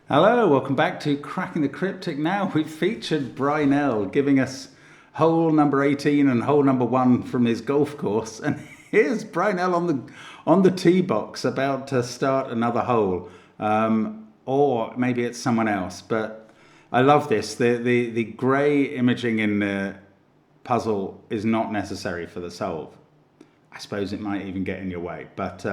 Hello, welcome back to Cracking the Cryptic. Now we've featured Brynell giving us hole number 18 and hole number 1 from his golf course. And here's Brynell on the tee box about to start another hole. Or maybe it's someone else, but I love this. The grey imaging in the puzzle is not necessary for the solve. I suppose it might even get in your way, but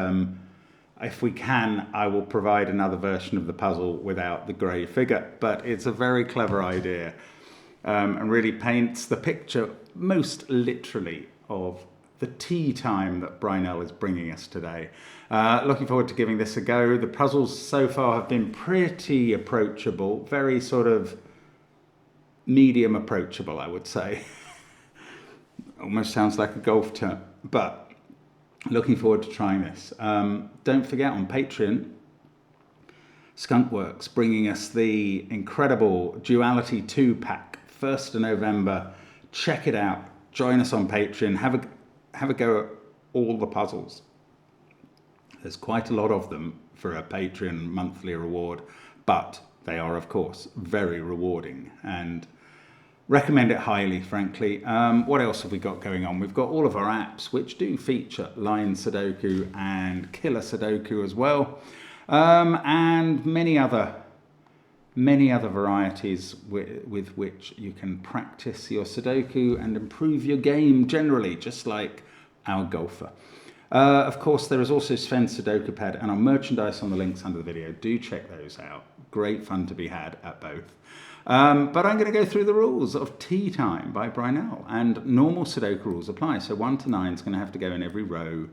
if we can, I will provide another version of the puzzle without the grey figure. But it's a very clever idea and really paints the picture most literally of the tea time that Brynell is bringing us today. Looking forward to giving this a go. The puzzles so far have been pretty approachable, very sort of medium approachable, I would say. Almost sounds like a golf term, but looking forward to trying this. Don't forget, on Patreon, Skunkworks bringing us the incredible Duality 2 pack, 1st of November. Check it out. Join us on Patreon. Have a go at all the puzzles. There's quite a lot of them for a Patreon monthly reward, but they are, of course, very rewarding and recommend it highly, frankly. What else have we got going on? We've got all of our apps, which do feature Line Sudoku and Killer Sudoku as well, and many other varieties with which you can practice your Sudoku and improve your game generally, just like our golfer. Of course, there is also Sven's Sudoku Pad and our merchandise on the links under the video. Do check those out. Great fun to be had at both. But I'm going to go through the rules of Tea Time by Brynell, and normal Sudoku rules apply. So 1 to 9 is going to have to go in every row,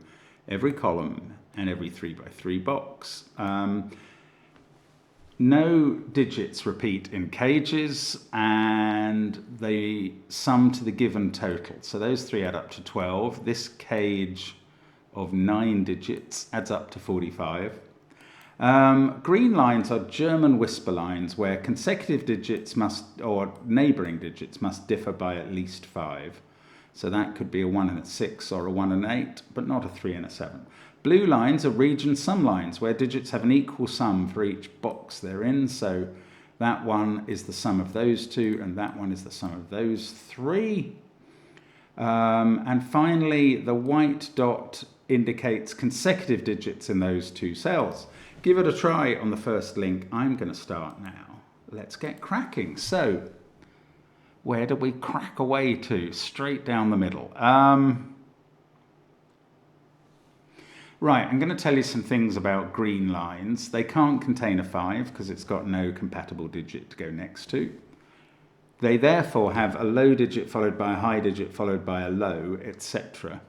every column, and every 3x3 box. No digits repeat in cages, and they sum to the given total. So those 3 add up to 12. This cage of 9 digits adds up to 45. Green lines are German whisper lines where consecutive digits or neighbouring digits must differ by at least 5. So that could be a 1 and a 6 or a 1 and an 8, but not a 3 and a 7. Blue lines are region sum lines where digits have an equal sum for each box they're in. So that one is the sum of those 2, and that one is the sum of those 3. And finally, the white dot indicates consecutive digits in those 2 cells. Give it a try on the first link. I'm going to start now. Let's get cracking. So, where do we crack away to? Straight down the middle. Right, I'm going to tell you some things about green lines. They can't contain a 5 because it's got no compatible digit to go next to. They therefore have a low digit followed by a high digit followed by a low, etc.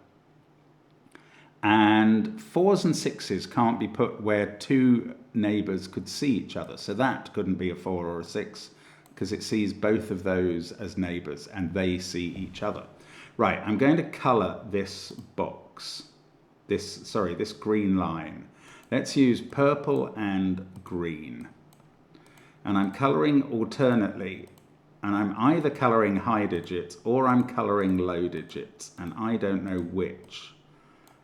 And 4s and 6s can't be put where 2 neighbours could see each other. So that couldn't be a 4 or a 6 because it sees both of those as neighbours and they see each other. Right, I'm going to colour this box, this green line. Let's use purple and green. And I'm colouring alternately. And I'm either colouring high digits or I'm colouring low digits. And I don't know which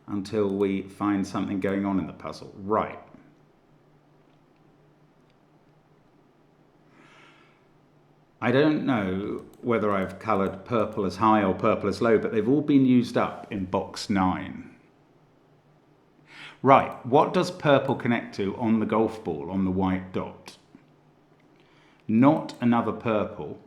until we find something going on in the puzzle. Right. I don't know whether I've coloured purple as high or purple as low, but they've all been used up in box 9. Right, what does purple connect to on the golf ball, on the white dot? Not another purple,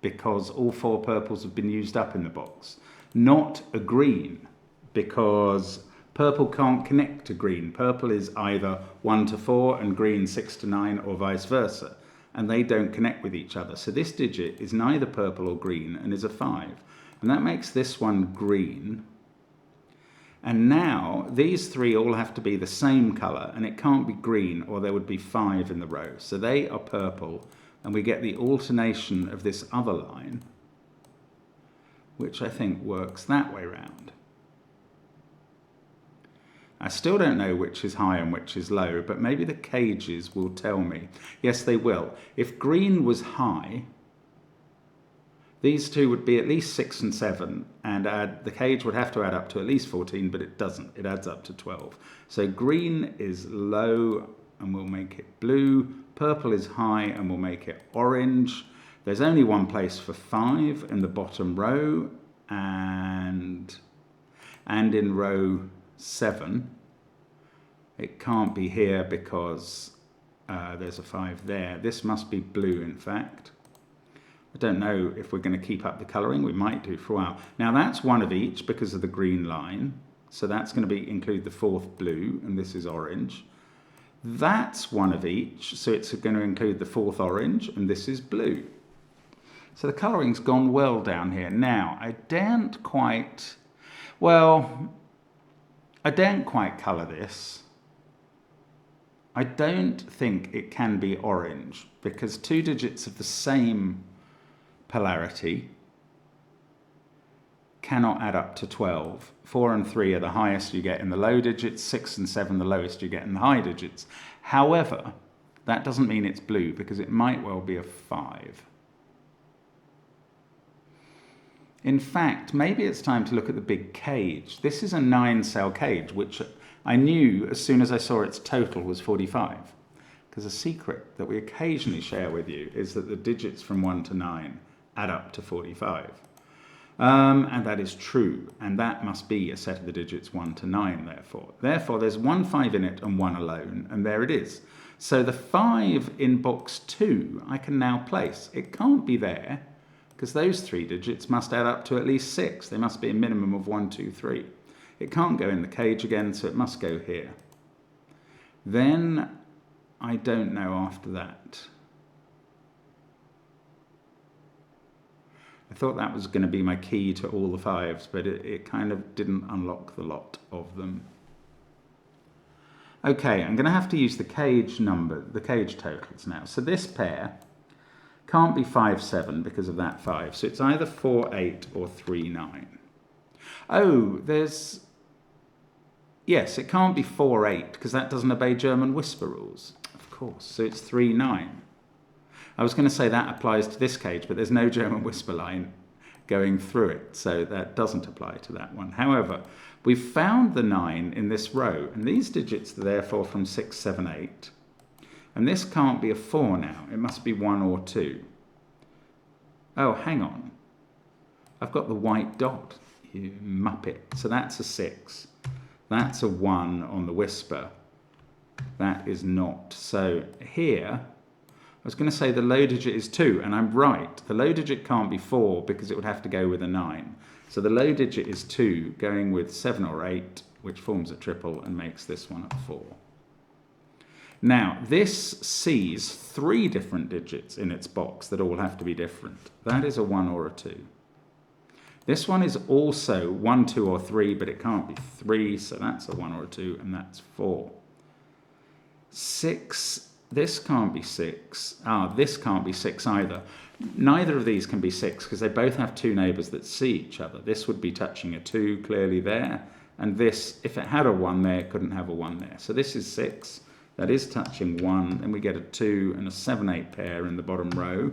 because all 4 purples have been used up in the box. Not a green, because purple can't connect to green. Purple is either 1 to 4 and green 6 to 9 or vice versa. And they don't connect with each other. So this digit is neither purple or green and is a 5. And that makes this one green. And now these 3 all have to be the same colour, and it can't be green or there would be 5 in the row. So they are purple, and we get the alternation of this other line, which I think works that way round. I still don't know which is high and which is low, but maybe the cages will tell me. Yes, they will. If green was high, these 2 would be at least 6 and 7, and the cage would have to add up to at least 14, but it doesn't. It adds up to 12. So green is low, and we'll make it blue. Purple is high and we'll make it orange. There's only one place for 5 in the bottom row and in row 7. It can't be here because there's a 5 there. This must be blue, in fact. I don't know if we're going to keep up the colouring. We might do for a while. Now that's one of each because of the green line. So that's going to include the 4th blue, and this is orange. That's one of each, so it's going to include the 4th orange, and this is blue. So the colouring's gone well down here. Now, I daren't quite colour this. I don't think it can be orange, because 2 digits of the same polarity cannot add up to 12. 4 and 3 are the highest you get in the low digits, 6 and 7 the lowest you get in the high digits. However, that doesn't mean it's blue, because it might well be a 5. In fact, maybe it's time to look at the big cage. This is a 9-cell cage, which I knew as soon as I saw its total was 45. Because a secret that we occasionally share with you is that the digits from 1 to 9 add up to 45. And that is true, and that must be a set of the digits 1 to 9, therefore. Therefore, there's 1 5 in it and 1 alone, and there it is. So the 5 in box 2 I can now place. It can't be there, because those 3 digits must add up to at least 6. They must be a minimum of 1, 2, 3. It can't go in the cage again, so it must go here. Then, I don't know after that. I thought that was going to be my key to all the 5s, but it kind of didn't unlock the lot of them. Okay, I'm going to have to use the cage totals now. So this pair can't be 5, 7 because of that 5. So it's either 4, 8 or 3, 9. Oh, yes, it can't be 4, 8 because that doesn't obey German whisper rules. Of course, so it's 3, 9. I was going to say that applies to this cage, but there's no German whisper line going through it, so that doesn't apply to that one. However, we've found the 9 in this row, and these digits are therefore from 6, 7, 8. And this can't be a 4 now. It must be 1 or 2. Oh, hang on. I've got the white dot, you muppet. So that's a 6. That's a 1 on the whisper. That is not. So here, I was going to say the low digit is 2, and I'm right. The low digit can't be 4 because it would have to go with a 9. So the low digit is 2, going with 7 or 8, which forms a triple and makes this one a 4. Now, this sees 3 different digits in its box that all have to be different. That is a 1 or a 2. This one is also 1, 2, or 3, but it can't be 3, so that's a 1 or a 2, and that's 4. 6, this can't be 6. This can't be 6 either. Neither of these can be 6 because they both have 2 neighbours that see each other. This would be touching a 2 clearly there, and this, if it had a 1 there, it couldn't have a 1 there. So this is 6. That is touching 1, and we get a 2 and a 7, 8 pair in the bottom row,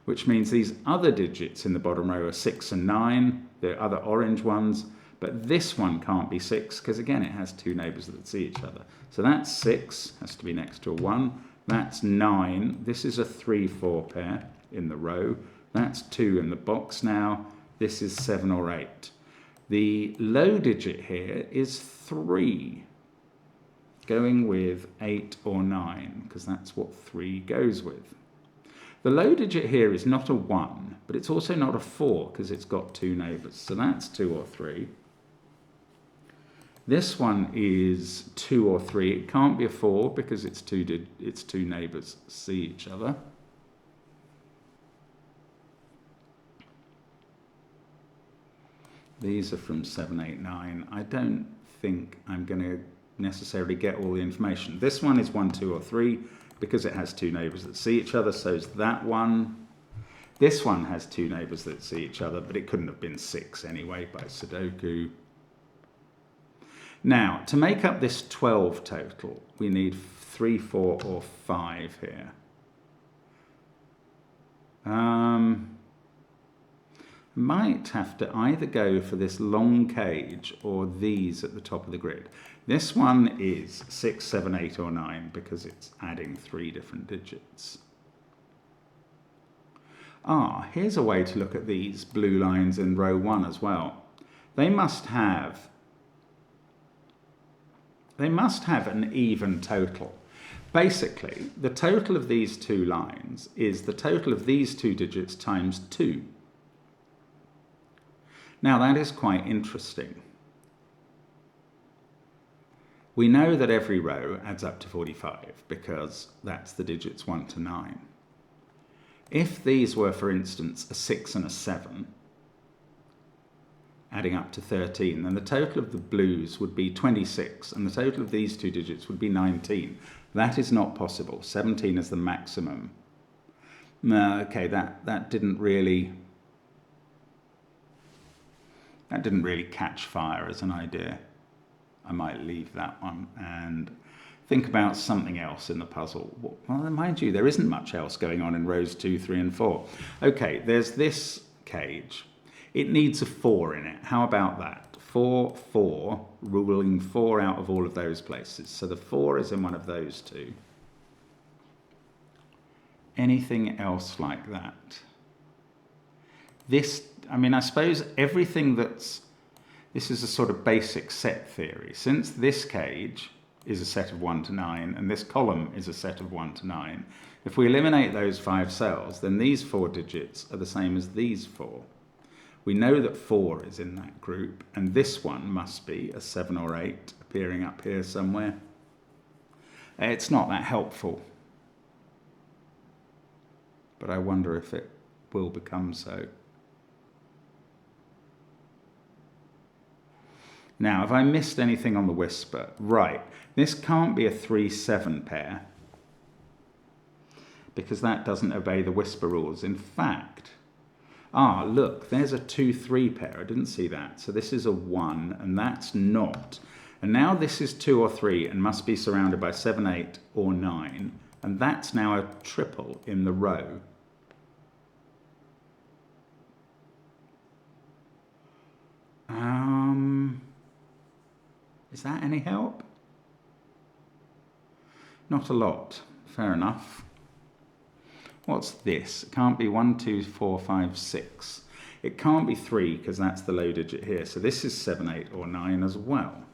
which means these other digits in the bottom row are 6 and 9, the other orange ones, but this one can't be 6 because, again, it has 2 neighbours that see each other. So that's 6, has to be next to a 1. That's 9. This is a 3, 4 pair in the row. That's 2 in the box now. This is 7 or 8. The low digit here is 3. Going with 8 or 9, because that's what 3 goes with. The low digit here is not a 1, but it's also not a 4, because it's got 2 neighbours. So that's 2 or 3. This one is 2 or 3. It can't be a 4, because its two neighbours see each other. These are from 7, 8, 9. I don't think I'm going to necessarily get all the information. This one is 1, 2, or 3 because it has 2 neighbours that see each other, so is that one. This one has 2 neighbours that see each other, but it couldn't have been 6 anyway by Sudoku. Now, to make up this 12 total, we need 3, 4, or 5 here. Might have to either go for this long cage or these at the top of the grid. This one is 6, 7, 8 or 9 because it's adding 3 different digits. Here's a way to look at these blue lines in row 1 as well. They must have an even total. Basically, the total of these two lines is the total of these 2 digits times 2. Now that is quite interesting. We know that every row adds up to 45 because that's the digits 1 to 9. If these were, for instance, a 6 and a 7, adding up to 13, then the total of the blues would be 26, and the total of these 2 digits would be 19. That is not possible. 17 is the maximum. Okay, that didn't really catch fire as an idea. I might leave that one and think about something else in the puzzle. Well, mind you, there isn't much else going on in rows 2, 3 and 4. Okay, there's this cage. It needs a 4 in it. How about that? 4, 4, ruling 4 out of all of those places. So the 4 is in one of those 2. Anything else like that? This, I mean, I suppose everything this is a sort of basic set theory. Since this cage is a set of 1 to 9 and this column is a set of 1 to 9, if we eliminate those 5 cells, then these 4 digits are the same as these 4. We know that 4 is in that group, and this one must be a 7 or 8 appearing up here somewhere. It's not that helpful, but I wonder if it will become so. Now, have I missed anything on the whisper? Right, this can't be a 3-7 pair because that doesn't obey the whisper rules. In fact, look, there's a 2-3 pair. I didn't see that. So this is a 1, and that's not. And now this is 2 or 3 and must be surrounded by 7, 8 or 9. And that's now a triple in the row. Is that any help? Not a lot. Fair enough. What's this? It can't be 1, 2, 4, 5, 6. It can't be 3 because that's the low digit here. So this is 7, 8 or 9 as well.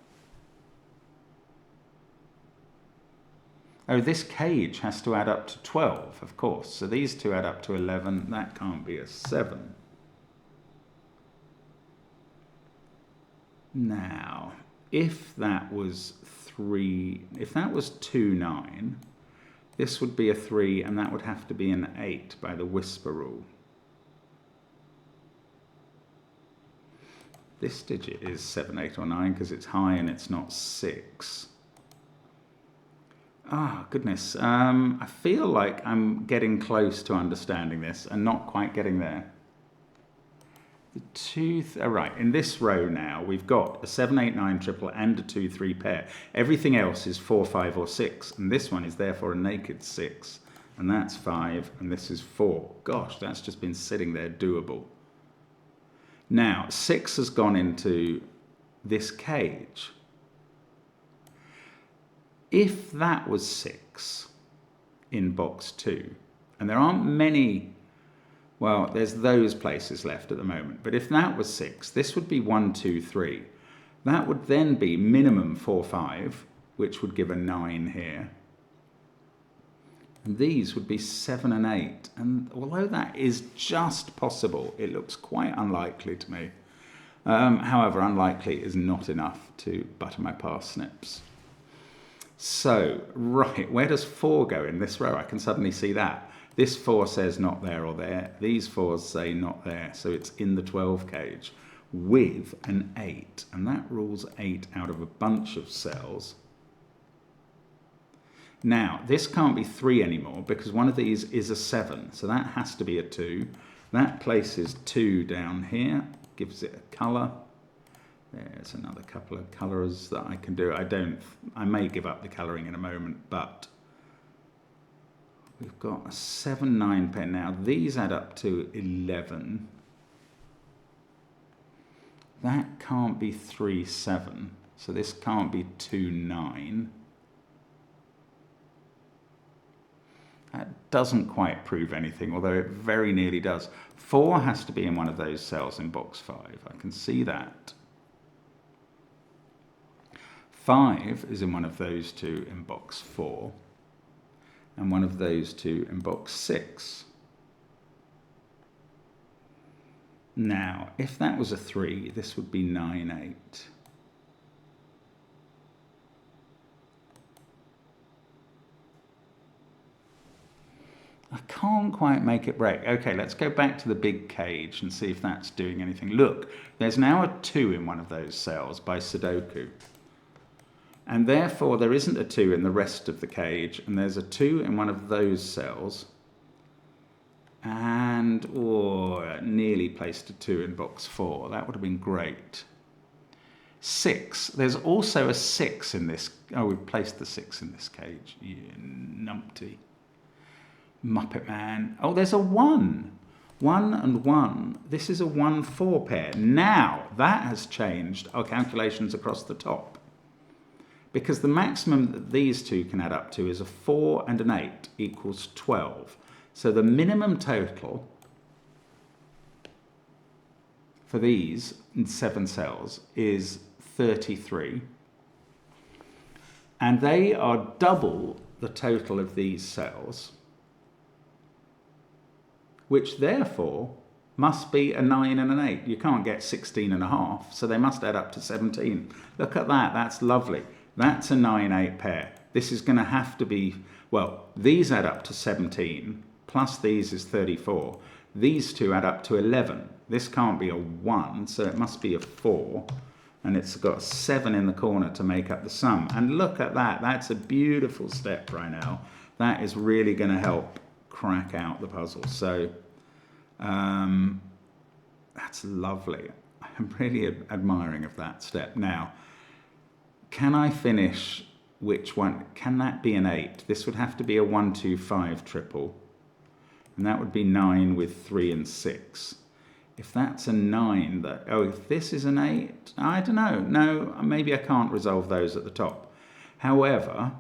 Oh, this cage has to add up to 12, of course. So these 2 add up to 11. That can't be a 7. Now, if that was 2, 9, this would be a 3, and that would have to be an 8 by the whisper rule. This digit is 7, 8 or 9 because it's high and it's not 6. Goodness. I feel like I'm getting close to understanding this and not quite getting there. Right, in this row now, we've got a 7, 8, 9 triple and a 2, 3 pair. Everything else is 4, 5 or 6, and this one is therefore a naked 6, and that's 5, and this is 4. Gosh, that's just been sitting there doable. Now, 6 has gone into this cage. If that was 6 in box 2, and there aren't many. Well, there's those places left at the moment. But if that was 6, this would be 1, 2, 3. That would then be minimum 4, 5, which would give a 9 here. And these would be 7 and 8. And although that is just possible, it looks quite unlikely to me. However, unlikely is not enough to butter my parsnips. So, right, where does 4 go in this row? I can suddenly see that. This 4 says not there or there. These 4s say not there. So it's in the 12 cage with an 8. And that rules 8 out of a bunch of cells. Now, this can't be 3 anymore because one of these is a 7. So that has to be a 2. That places 2 down here. Gives it a colour. There's another couple of colours that I can do. I may give up the colouring in a moment, but we've got a 7, 9 pair now. These add up to 11. That can't be 3, 7. So this can't be 2, 9. That doesn't quite prove anything, although it very nearly does. 4 has to be in one of those cells in box 5. I can see that. 5 is in one of those two in box 4. And one of those two in box 6. Now, if that was a 3, this would be 9, 8. I can't quite make it break. Okay, let's go back to the big cage and see if that's doing anything. Look, there's now a 2 in one of those cells by Sudoku. And therefore, there isn't a 2 in the rest of the cage, and there's a 2 in one of those cells. And, oh, nearly placed a 2 in box 4. That would have been great. 6. There's also a 6 in this. Oh, we've placed the 6 in this cage. You numpty. Muppet Man. Oh, there's a 1. 1 and 1. This is a 1-4 pair. Now, that has changed our calculations across the top. Because the maximum that these two can add up to is a 4 and an 8 equals 12. So the minimum total for these 7 cells is 33. And they are double the total of these cells, which therefore must be a 9 and an 8. You can't get 16 and a half, so they must add up to 17. Look at that, that's lovely. That's a 9-8 pair. This is going to have to be, well, these add up to 17, plus these is 34. These two add up to 11. This can't be a 1, so it must be a 4. And it's got 7 in the corner to make up the sum. And look at that, that's a beautiful step right now. That is really going to help crack out the puzzle. So that's lovely. I'm really admiring of that step. Now, can I finish which one? Can that be an 8? This would have to be a 1, 2, 5 triple. And that would be 9 with 3 and 6. If that's a 9, if this is an 8, I don't know. No, maybe I can't resolve those at the top. However,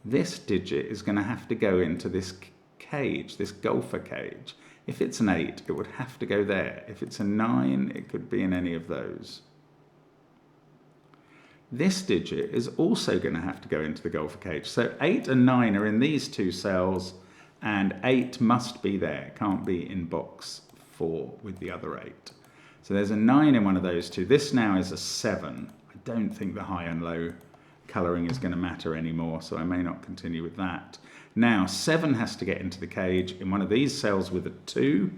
this digit is going to have to go into this cage, this golfer cage. If it's an 8, it would have to go there. If it's a 9, it could be in any of those. This digit is also going to have to go into the golfer cage. So 8 and 9 are in these two cells, and 8 must be there. Can't be in box 4 with the other 8. So there's a 9 in one of those two. This now is a 7. I don't think the high and low colouring is going to matter anymore, so I may not continue with that. Now, 7 has to get into the cage in one of these cells with a 2.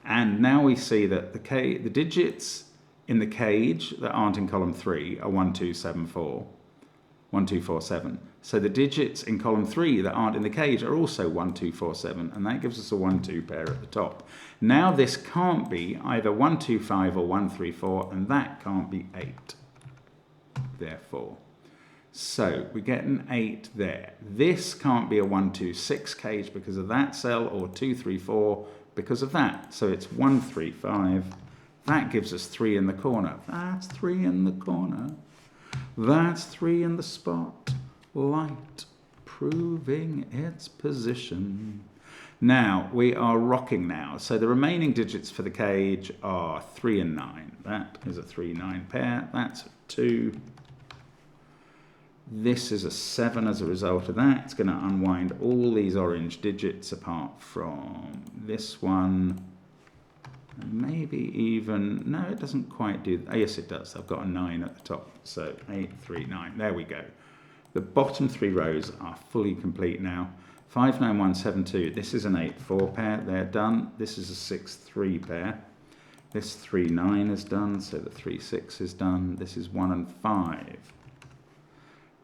And now we see that the digits in the cage that aren't in column 3 are 1, 2, 7, 4. 1, 2, 4, 7. So the digits in column 3 that aren't in the cage are also 1, 2, 4, 7. And that gives us a 1, 2 pair at the top. Now this can't be either 1, 2, 5 or 1, 3, 4. And that can't be 8. Therefore. So we get an 8 there. This can't be a 1, 2, 6 cage because of that cell, or 2, 3, 4 because of that. So it's 1, 3, 5. That gives us 3 in the corner. That's 3 in the corner. That's 3 in the spot. Light proving its position. Now, we are rocking now. So the remaining digits for the cage are 3 and 9. That is a 3-9 pair. That's a 2. This is a 7 as a result of that. It's going to unwind all these orange digits apart from this one. Maybe even, no, it doesn't quite do, oh, yes it does. I've got a 9 at the top. So 8, 3, 9, there we go. The bottom 3 rows are fully complete now. 5, 9, 1, 7, 2. This is an 8, 4 pair, they're done. This is a 6, 3 pair. This 3, 9 is done, so the 3, 6 is done. This is 1 and 5.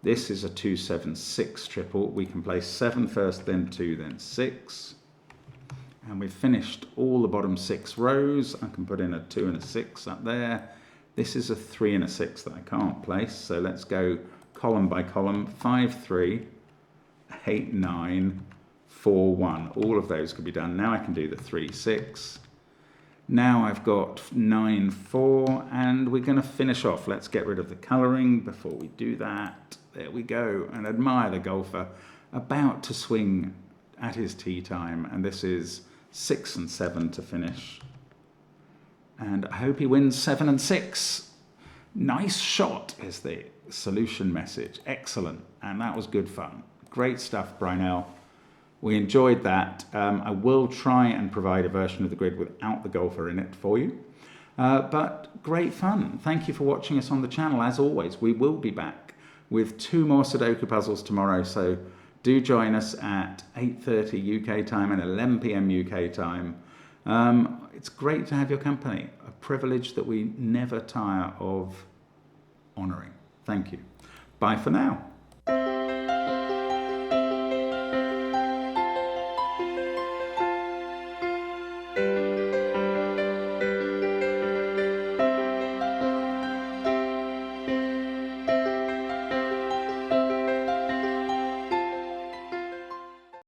This is a 2, 7, 6 triple. We can play 7 first, then 2, then 6. And we've finished all the bottom 6 rows. I can put in a 2 and a 6 up there. This is a 3 and a 6 that I can't place. So let's go column by column. 5, 3, 8, 9, 4, 1. All of those could be done. Now I can do the 3, 6. Now I've got 9-4, and we're going to finish off. Let's get rid of the colouring before we do that. There we go, and admire the golfer about to swing at his tee time, and this is 6 and 7 to finish. And I hope he wins 7 and 6. Nice shot is the solution message. Excellent, and that was good fun. Great stuff, Brynell. We enjoyed that. I will try and provide a version of the grid without the golfer in it for you. But great fun. Thank you for watching us on the channel. As always, we will be back with 2 more Sudoku puzzles tomorrow. So do join us at 8:30 UK time and 11 PM UK time. It's great to have your company. A privilege that we never tire of honouring. Thank you. Bye for now.